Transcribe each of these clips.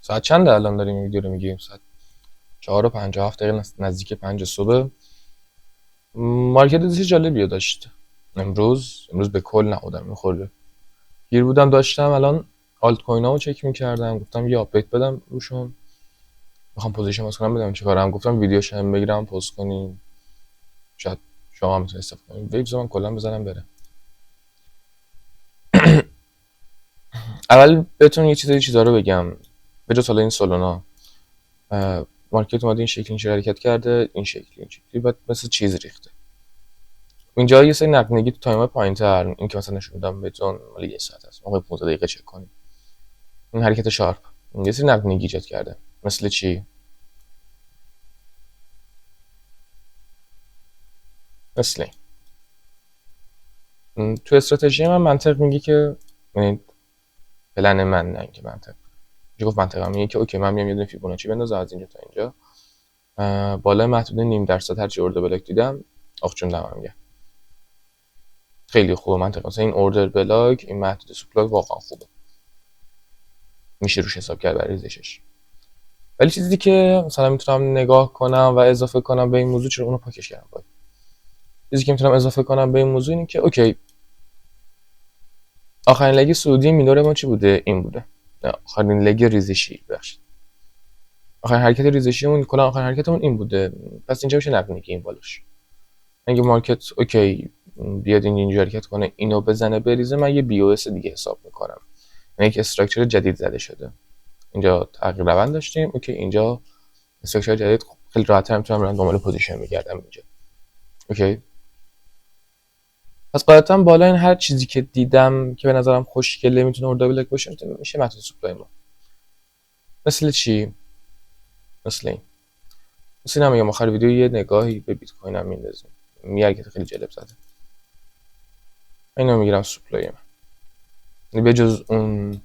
ساعت چنده الان داریم این ویدیو رو میگیریم؟ ساعت 4:57 نزدیک 5 صبح. مارکت چیز جالبی رو داشت امروز به کل نبودم میخورده گیر بودم داشتم. الان آلت کوین ها رو چک میکردم، گفتم یه آپدیت بدم روشون، میخوام پوزیشن واسه کنم بدم چیکارم. گفتم ویدیوش هم بگیرم پست کنیم، شاید شما هم میتونید استفاده کنید. ویبز من کلا بزنم بره. اول بهتون یه چیزا رو بگم. به جز حالا این سولونا، مارکت اومده این شکلی حرکت کرده، این شکلی بعد مثل چیز ریخته. اینجا یه سری نقدینگی تو تایم‌های پایین‌تر، این که مثلا نشون میدم بهتون مال یه ساعت است، موقع 15 دقیقه چک کنید. این حرکت شارپ یه سری نقدینگی ایجاد کرده. مثل چی؟ مثل این. تو استراتژی من منطق میگه که، یعنی پلن من، نه اینکه منطق میگه، گفت منطق میگه که اوکی من میام یه دونه فیبوناچی بندازم از اینجا تا اینجا، بالای محدوده نیم درصد هر چی اوردر بلاک دیدم آخ دمم میگه خیلی خوبه. منطقه مثلا این اوردر بلاک، این محدوده سوپلای واقعا خوبه، میشه روش حساب کرد برای ریزشش. ولی چیزی که مثلا میتونم نگاه کنم و اضافه کنم به این موضوع، چرا اونو پاکش کردم باید. چیزی که میتونم اضافه کنم به این موضوع اینه که اوکی آخرین لگ سعودی مینور ما چی بوده؟ این بوده. نه، آخرین لگ ریزشی بخشید، آخرین حرکت ریزشیمون کلا آخرین حرکتمون این بوده. پس اینجا میشه نقد که این بالاش، اگه مارکت اوکی بیاد اینجا حرکت کنه اینو بزنه بریزه، من یه بی او اس دیگه حساب میکنم، یعنی یک استراکچر جدید زده شده. اینجا تغییر روند داشتیم، اوکی اینجا استراکچر جدید، خیلی راحت‌تر میتونم برم دنبال پوزیشن میگردم اینجا. اوکی، پس قاعدتا بالا این هر چیزی که دیدم که به نظرم خوشگله میتونه اوردر بلاک باشه، میشه متن سوپلای ما. مثل چی؟ مثل این. مثل این میگم آخر ویدیو یه نگاهی به بیت کوین هم میندازیم، میگه خیلی جالب زده. اینو میگیرم سوپلای من، یعنی به جز اون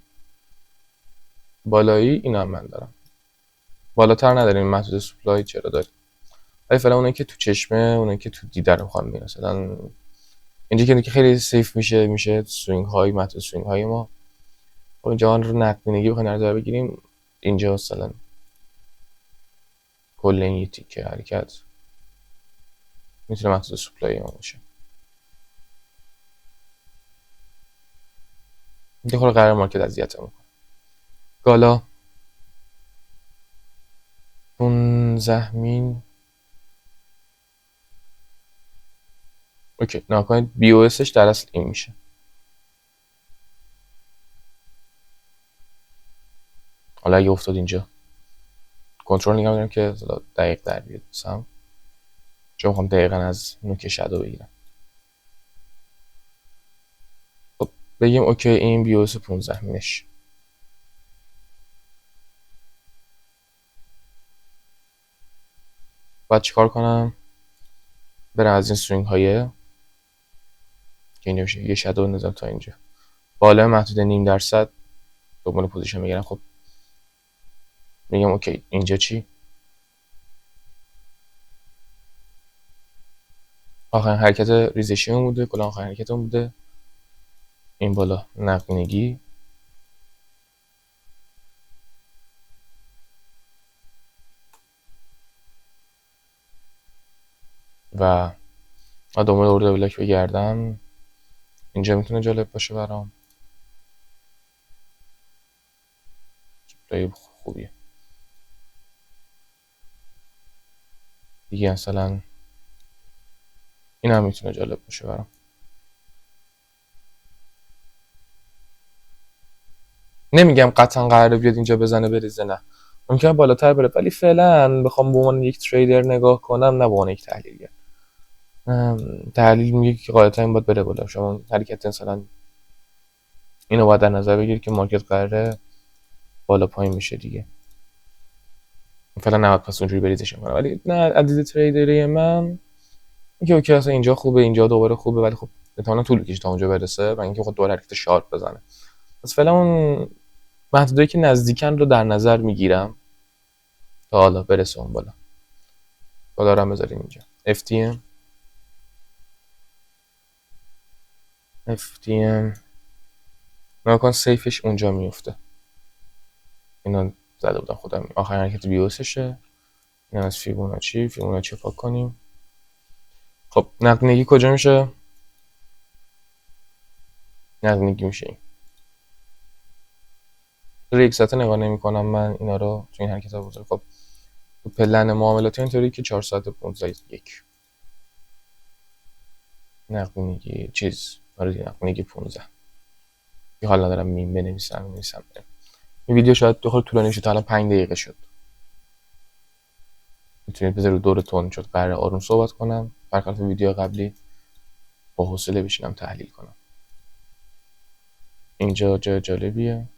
بالایی اینا هم من دارم. بالاتر نداریم محدود سوپلای، چرا داریم؟ ولی فعلا اونایی که تو چشمه، اونایی که تو دیده رو میخوام ببینم. مثلا اینجا که خیلی سیف میشه سوینگ های، محدود سوینگ های ما. خب اینجا رو نقدینگی بخوایم نظر بگیریم، اینجا مثلا کل این یه تیکه حرکت میتونه محدود سوپلای ما باشه. اینجا خود قرار مارکت اذیتمون کنه. گالا 15 مین. اوکی نکنید بی او اسش در اصل این میشه. حالا اگه افتاد اینجا کنترل نگاه می‌دارم که دقیق در بیاد سم، چون میخوام دقیقا از نوک شادو بگیرم. خب بگیم اوکی این بی او اس 15 مینش. باید چیکار کنم؟ برم از این سوینگ های که اینجا میشه یه شادو بندازم تا اینجا، بالا محدود نیم درصد دنبال پوزیشن میگیرم. خب میگم اوکی اینجا چی؟ آخرین حرکت ریزشی اون بوده، کلا آخرین حرکت اون بوده. این بالا نقدینگی و دنبال اوردر بلاک بگردم. اینجا میتونه جالب باشه برام، جای خوبیه دیگه. مثلا این هم میتونه جالب باشه برام. نمیگم قطعا قراره بیاد اینجا بزنه بریزه، نه ممکنه بالاتر بره، ولی فعلا بخوام به عنوان یک تریدر نگاه کنم، نه به عنوان یک تحلیلگر. تحلیل میگه که قاعدتا این باید بره بالا. شما حرکت مثلا اینو باید در نظر بگیرید که مارکت قراره بالا پایین میشه دیگه. فعلا نباید پس اونجوری بریزش کنم، ولی نه از دید تریدری من اینکه اوکی اصلا اینجا خوبه، اینجا دوباره خوبه، ولی خب احتمالاً طول میکشه تا اونجا برسه و اینکه خود دوباره حرکت شارپ بزنه. پس فعلا اون محدودایی که نزدیکن رو در نظر میگیرم تا حالا برسه اون بالا. بالا رو بذاریم اینجا. FTM FTM ناکن سیفش اونجا میفته. اینا زده بودم خودم. آخرین حرکت بیوسشه. این از فیبوناچی پاک کنیم. خب نقدینگی کجا میشه؟ نقدینگی میشه این. ریکسات نگاه نمی کنم من اینا رو تو این حرکت ها بزرگ. خب تو پلن معاملاتی اینطوری که 4 ساعت 15 یک نقدینگی چیز نقدینگی 15 که حالا دارم بنویسم. این ویدیو شاید دو خود طولانی شد، تا الان 5 دقیقه شد. میتونید بذارید دورتون، چون قراره آروم صحبت کنم برخلاف ویدیو قبلی با حوصله بشینم تحلیل کنم. اینجا جای جالبیه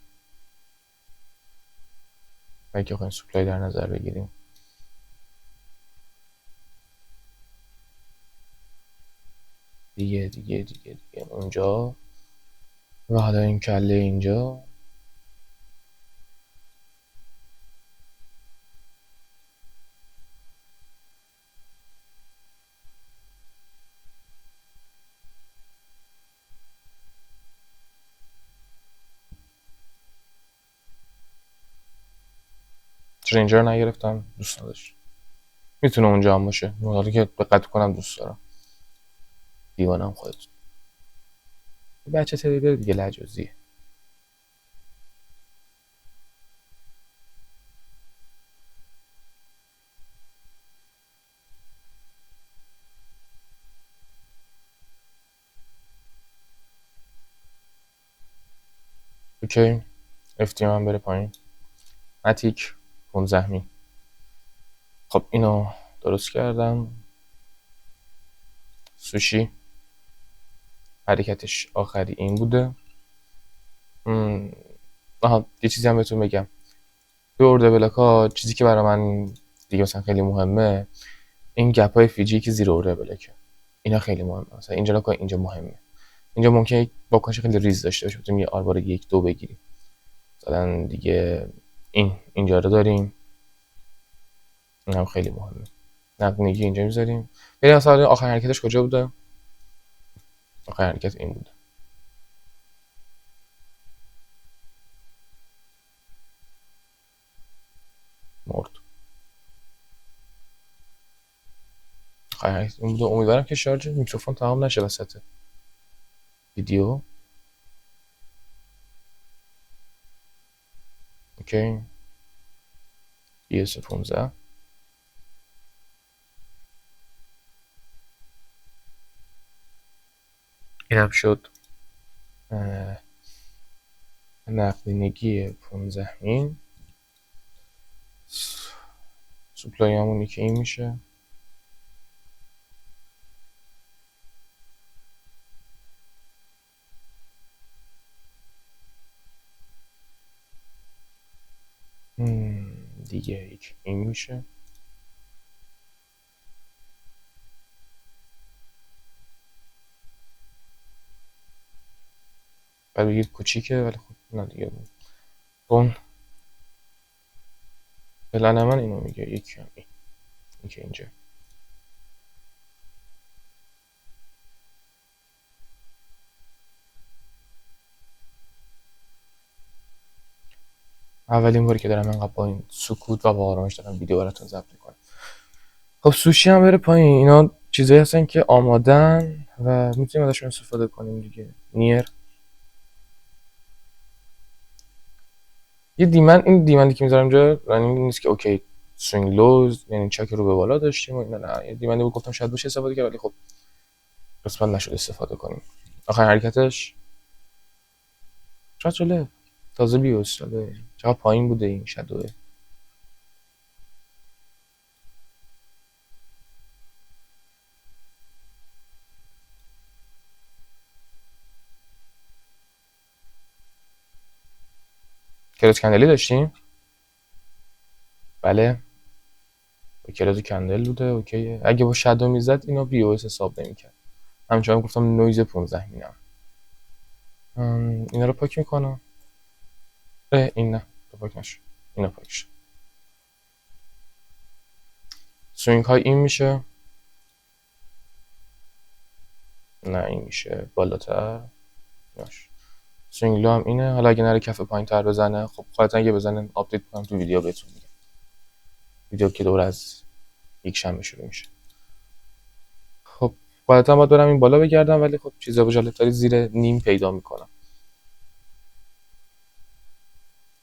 اگه بخوایم سوپلای در نظر بگیریم. دیگه اونجا و حالا این کله اینجا. چرا اینجا رو نگرفتم؟ دوست نداشت. میتونه اونجا هم باشه، حالا که دقت کنم دوست دارم. دیوانم خودتون. بچه تریدر دیگه لجوزیه. اوکی. افتیم هم بره پایین. اتیک 15 می. خب اینو درست کردم. سوشی حرکتش آخری این بوده. آها یه چیزی هم بهتون بگم. تو ارده بلاک ها چیزی که برای من دیگه مثلا خیلی مهمه، این گپ های فیجی که زیر ارده بلاکه، اینا خیلی مهمه. مثلا اینجا نکن، اینجا مهمه. اینجا ممکنه واکنش خیلی ریز داشته باشه، بتونیم یه آر یک دو بگیریم. مثلا دیگه اینجا رو داریم، این هم خیلی مهمه. نقدینگی اینجا میذاریم. بریم مثلا آخرین حرکتش کجا بوده؟ آخرین حرکت این بوده. مرد. آخرین حرکت این بوده. امیدوارم که شارژ میکروفون تمام نشه وسط ویدیو. اوکی. ES15 این هم شد نقدینگی 15 مین. سوپلای همونی که این میشه. دیگه یک این میشه. بعد بگید کوچیکه ولی خب نه دیگه اون پلن من اینو میگه. یکی هم این که اینجا. اولین باری که دارم انقدر با این سکوت و با آرامش دارم ویدیو براتون ضبط میکنم. خب سوشی هم بره پایین. اینا چیزایی هستن که آمادن و میتونیم ازشون استفاده کنیم دیگه. نیر یه دیمند، این دیمندی که میذارم اینجا یعنی نیست که اوکی سوینگ لوز یعنی چک رو به بالا داشتیم و اینا، نه. یه دیمندی بود گفتم شاید بشه استفاده کرد ولی خب قسمت نشد استفاده کنیم. آخرین حرکتش شاید تازه بیوس شده. چقدر پایین بوده این شادوه. کلاس کندلی داشتیم. بله کلاس کندل بوده. اوکیه. اگه با شادو میزد اینو بیوس حساب نمیکرد. همچنان گفتم نویز 15 مینم. اینا رو پاک میکنم. این نه تو پاک نشد. اینا پاک شد. سوینگ های این میشه. نه این میشه بالاتر. ناش سوینگ لو هم اینه. حالا اگه نره کف پایین تر بزنه، خب خواهد اگه بزنه آپدیت کنم تو ویدیو بهتون میگم. ویدیو که دور از یک شنبه شروع میشه. خب غالبا باید برم این بالا بگردم، ولی خب چیزا به جالبتری زیر نیم پیدا میکنم.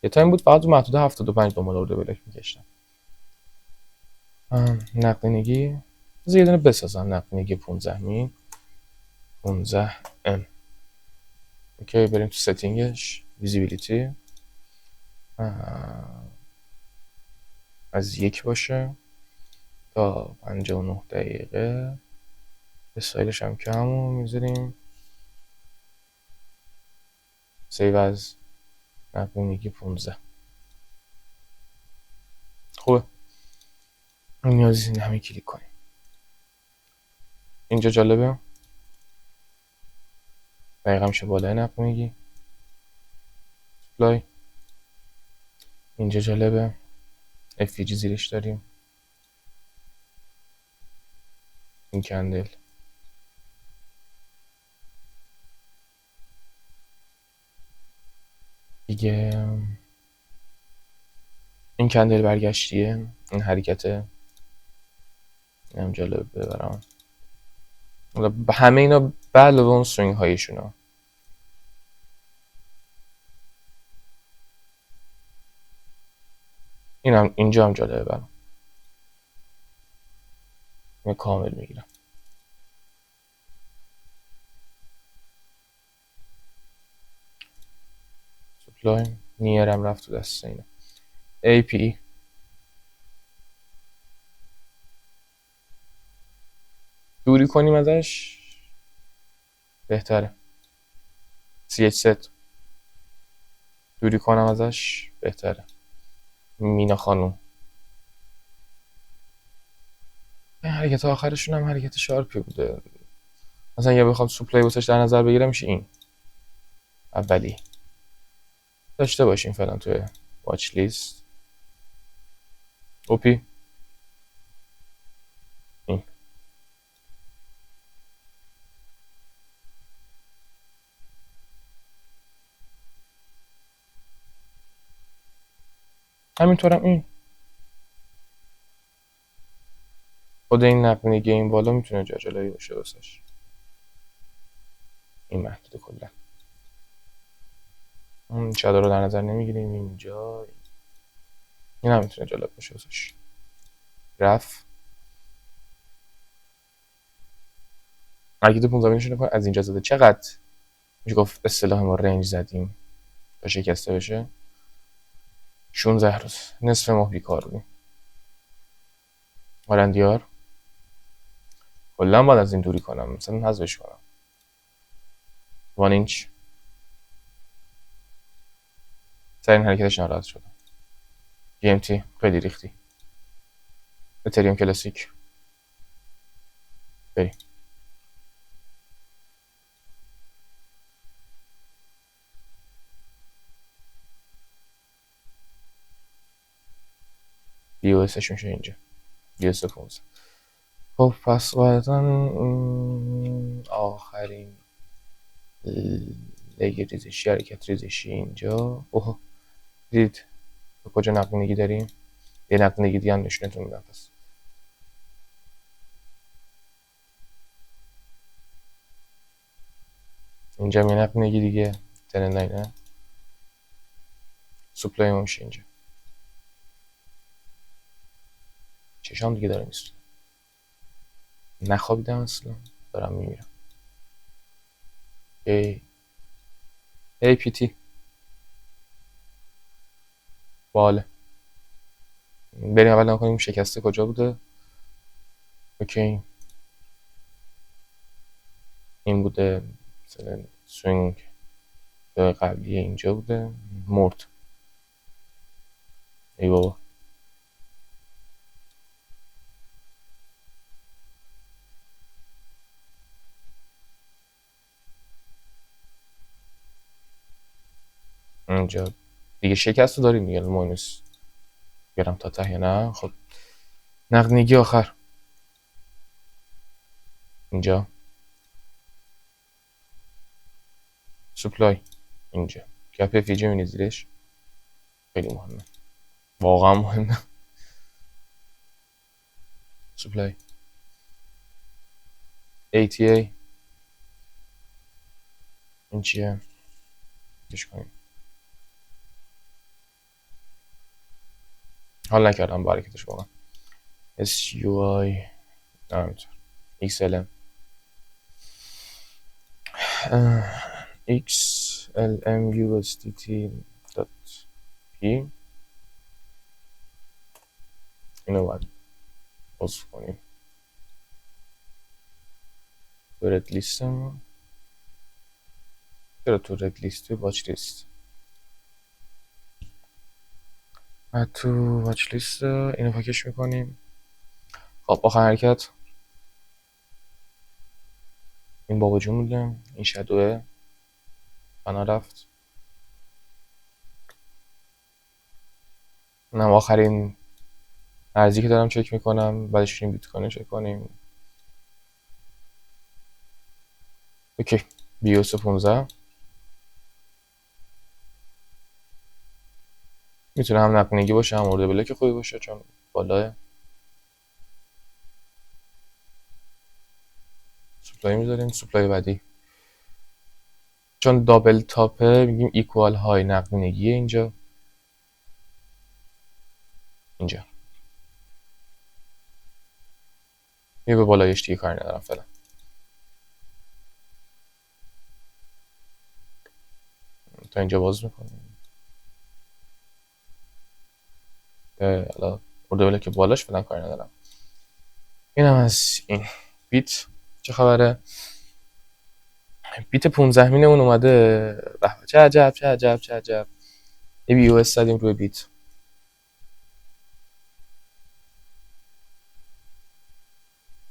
یه تایم بود فقط تو محدوده 75 دنبال اورده بلاک میگشتم. نقدینگی بذار یه دونه بسازم. نقدینگی 15 می 15 ام. اوکی، بریم تو ستینگش. ویزیبیلیتی از 1 باشه تا 59 دقیقه. استایلش هم که همون میذاریم. سیو از نقدینگی 15. خوبه، نیازی نیست همه کلیک کنیم. اینجا جالبه، دقیقا میشه بالای نقدینگی سپلای. اینجا جالبه، FVG زیرش داریم. این کندل دیگه، این کندل برگشتیه، این حرکته هم جالب ببرم. همه اینا به علاوه اون سوینگ هایشون این هم اینجا هم جالبه برام. من کامل میگیرم. سپلای نیرم رفت تو دست اینا. APE دوری کنیم ازش بهتره. CH set دوری کنم ازش بهتره. مینا خانوم حرکت آخرشون هم حرکت شارپی بوده. مثلا اگه بخوام سوپلای واسش در نظر بگیرم میشه این اولی داشته باشیم فعلا توی واچ لیست. اوپی این همینطورم این خود این نقدینگی این بالا میتونه جاجلایی باشه واسش. این محدود کلا اون چادر رو در نظر نمیگیریم. اینجا این هم میتونه جالب باشه واسش. رف اگه تو 15 نشون کنه از اینجا زده. چقدر میشه گفت اصطلاح ما رنج زدیم تا شکسته بشه؟ 16 روز، نصف ماه بیکار بودیم. هالندیار کلا باید از این دوری کنم، مثلا حذفش کنم. 1 اینچ سر این حرکتش ناراحت شدم. GMT خیلی ریختی. اتریوم کلاسیک بریم. BOS میشه اینجا BOS 15. خب پس قاعدتا آخرین لگ ریزشی، حرکت ریزشی اینجا. اوه دید کجا نقدینگی داریم؟ یه نقدینگی دیگه هم نشونتون میدم. پس اینجا یه نقدینگی دیگه ترن لاینه. سپلای ما میشه اینجا. چشام دیگه داره میسونه. نخوابیدم اصلا، دارم میمیرم. APT باله. بریم اول نگاه کنیم شکسته کجا بوده. اوکی این بوده، مثلا سوینگ قبلی اینجا بوده. مرد ای بابا. اینجا دیگه شکست رو داریم دیگه، مهم نیست بیارم تا ته یا نه. خب نقدینگی آخر اینجا. سپلای اینجا گپ فیجی می‌بینید زیرش، خیلی مهمه، واقعا مهمه. سپلای ATA این چیه؟ گوش کنیم. حال نکردم با حرکتش واقعا. SUI نمی‌تونم. XLM XLM USDT .p اینو باید حذف کنیم. تو رد لیستمون، چرا تو رد لیست و واچ لیست؟ بعد تو واچ لیست اینو پاکش میکنیم. خب آخر حرکت این بابا جون بوده، این شادوه بنا رفت. اینم آخرین ارزی که دارم چک میکنم، بعدش این بیت کوین چک کنیم. اوکی بیوس 15 میتونه هم نقدینگی باشه هم ارده بلاک خوبی باشه چون بالاه. سپلای میذاریم. سپلای بعدی چون دابل تاپه میگیم ایکوال های نقدینگیه. اینجا یه به بالایش دیگه کاری ندارم فعلا. تا اینجا باز میکنیم. حالا ارده بلاک بالاش فعلا کاری ندارم. اینم از این بیت. چه خبره؟ بیت 15 مینمون اومده. چه عجب چه عجب چه عجب. یه بی او اس زدیم روی بیت.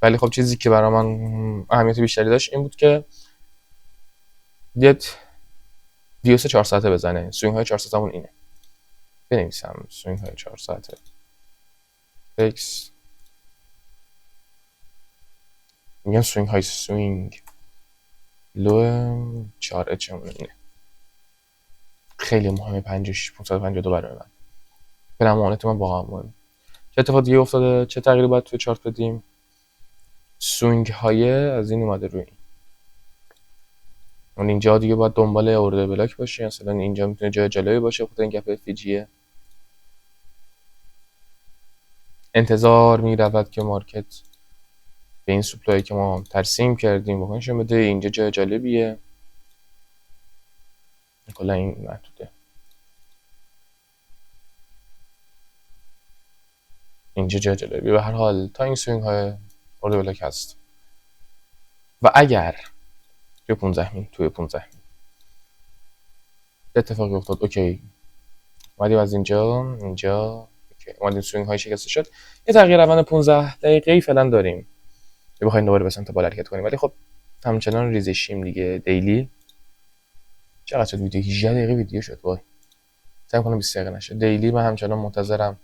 ولی خب چیزی که برای من اهمیت بیشتری داشت این بود که دیت دیوس 4 ساعته بزنه. سوینگ های 4 ساعتمون اینه. بنویسم سوینگ های 4 ساعته فیکس. میگم سوینگ های سوینگ لو 4 اچ اینه. خیلی مهمه. 552 برای من. فعلا مهمت من واقعا مهم. چه اتفاقی افتاده؟ چه تغییری باید توی چارت بدیم؟ سوینگ های از این اومده روی این. اون اینجا دیگه باید دنبال ارده بلاک باشه. مثلا اینجا میتونه جای جلوی باشه خود این گپ فیجیه. انتظار میرود که مارکت به این سپلایی که ما ترسیم کردیم واکنشون بده. اینجا جای جالبیه. کلا این محدوده. اینجا جای جالبیه. به هر حال تا این سوینگ های ارده بلاک هست و اگر توی 15 اتفاقی افتاد اوکی اومدیم از اینجا اوکی اومدیم سوینگ های شکسته شد، یه تغییر روند 15 دقیقه‌ای فعلا داریم که بخوایم دوباره به سمت بالا حرکت کنیم. ولی خب همچنان ریزشیم دیگه. دیلی چقدر شد ویدیو؟ 18 دقیقه ویدیو شد. وای سعی کنم 20 دقیقه نشه. دیلی من همچنان منتظرم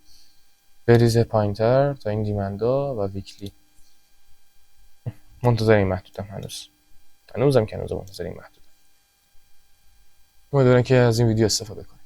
بریزه پایینتر تا این دیمندا و ویکلی منتظر این محدودم. هنوزم که منتظر این محدودم. امیدوارم که از این ویدیو استفاده کنید.